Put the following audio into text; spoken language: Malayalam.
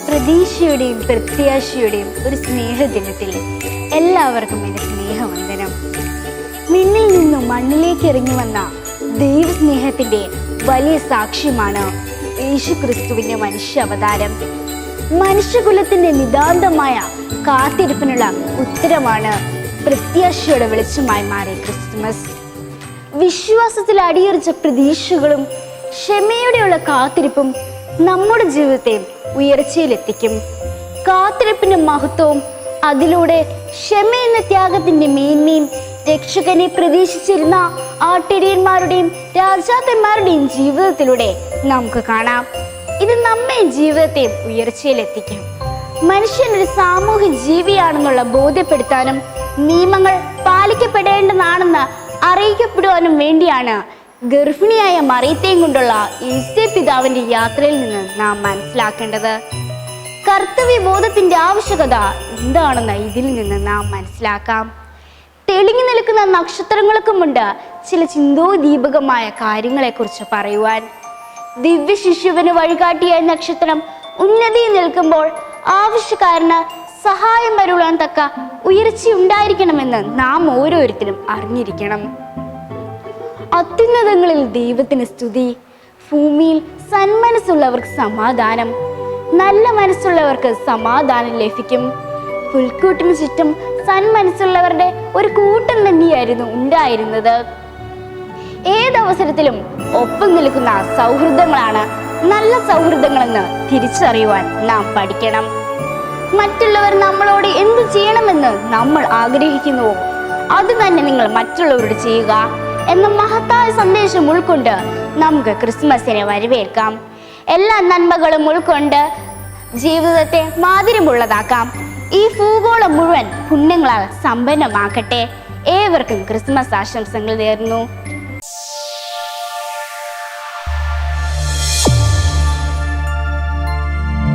പ്രതീക്ഷയുടെയും പ്രത്യാശയുടെയും ഒരു സ്നേഹദിനത്തിൽ എല്ലാവർക്കും എൻ്റെ സ്നേഹവന്ദനം. മിന്നിൽ നിന്നും മണ്ണിലേക്ക് ഇറങ്ങി വന്ന ദൈവസ്നേഹത്തിൻ്റെ വലിയ സാക്ഷ്യമാണ് യേശുക്രിസ്തുവിൻ്റെ മനുഷ്യാവതാരം. മനുഷ്യകുലത്തിൻ്റെ നിതാന്തമായ കാത്തിരിപ്പിനുള്ള ഉത്തരമാണ് പ്രത്യാശയുടെ വെളിച്ചമായി മാറിയ ക്രിസ്തുമസ്. വിശ്വാസത്തിൽ അടിയുറച്ച പ്രതീക്ഷകളും ക്ഷമയോടെയുള്ള കാത്തിരിപ്പും നമ്മുടെ ജീവിതത്തെ ഉയർച്ചയിലെത്തിക്കും. കാത്തിരിപ്പിന്റെ മഹത്വവും അതിലൂടെ ക്ഷമയെന്ന ത്യാഗത്തിന്റെ മേന്മയും രക്ഷകനെ പ്രതീക്ഷിച്ചിരുന്ന ആട്ടിടയന്മാരുടെയും രാജാക്കന്മാരുടെയും ജീവിതത്തിലൂടെ നമുക്ക് കാണാം. ഇത് നമ്മെ ജീവിതത്തെ ഉയർച്ചയിലെത്തിക്കും. മനുഷ്യൻ ഒരു സാമൂഹ്യ ജീവിയാണെന്നുള്ള ബോധ്യപ്പെടുത്താനും നിയമങ്ങൾ പാലിക്കപ്പെടേണ്ടതാണെന്ന് അറിയിക്കപ്പെടുവാനും വേണ്ടിയാണ് ഗർഭിണിയായ മറിയത്തെയും കൊണ്ടുള്ള യേശു പിതാവിന്റെ യാത്രയിൽ നിന്ന് നാം മനസ്സിലാക്കേണ്ടത്. കർത്തവ്യബോധത്തിന്റെ ആവശ്യകത എന്താണെന്ന് ഇതിൽ നിന്ന് നാം മനസ്സിലാക്കാം. തെളിഞ്ഞു നിൽക്കുന്ന നക്ഷത്രങ്ങൾക്കുമുണ്ട് ചില ചിന്തോദീപകമായ കാര്യങ്ങളെക്കുറിച്ച് പറയുവാൻ. ദിവ്യ ശിശുവിന് വഴികാട്ടിയായ നക്ഷത്രം ഉന്നതിയിൽ നിൽക്കുമ്പോൾ ആവശ്യക്കാരന് സഹായം വരുവാൻ തക്ക ഉയർച്ചയുണ്ടായിരിക്കണമെന്ന് നാം ഓരോരുത്തരും അറിഞ്ഞിരിക്കണം. അത്യുന്നതങ്ങളിൽ ദൈവത്തിന് സ്തുതി, ഭൂമിയിൽ സന്മനസ്സുള്ളവർക്ക് സമാധാനം. നല്ല മനസ്സുള്ളവർക്ക് സമാധാനം ലഭിക്കും. പുൽക്കൂട്ടിന് ചുറ്റും സന്മനസ്സുള്ളവരുടെ ഒരു കൂട്ടം തന്നെയായിരുന്നു ഉണ്ടായിരുന്നത്. ഏതവസരത്തിലും ഒപ്പം നിൽക്കുന്ന സൗഹൃദങ്ങളാണ് നല്ല സൗഹൃദങ്ങളെന്ന് തിരിച്ചറിയുവാൻ നാം പഠിക്കണം. മറ്റുള്ളവർ നമ്മളോട് എന്ത് ചെയ്യണമെന്ന് നമ്മൾ ആഗ്രഹിക്കുന്നുവോ അത് തന്നെ നിങ്ങൾ മറ്റുള്ളവരോട് ചെയ്യുക എന്ന മഹത്തായ സന്ദേശം ഉൾക്കൊണ്ട് നമുക്ക് ക്രിസ്മസിനെ വരവേൽക്കാം. എല്ലാ നന്മകളും ഉൾക്കൊണ്ട് ജീവിതത്തെ മാധുര്യമുള്ളതാക്കാം. ഈ ഭൂഗോളം മുഴുവൻ പുണ്യങ്ങളാൽ സമ്പന്നമാക്കട്ടെ. ഏവർക്കും ക്രിസ്മസ് ആശംസകൾ നേരുന്നു.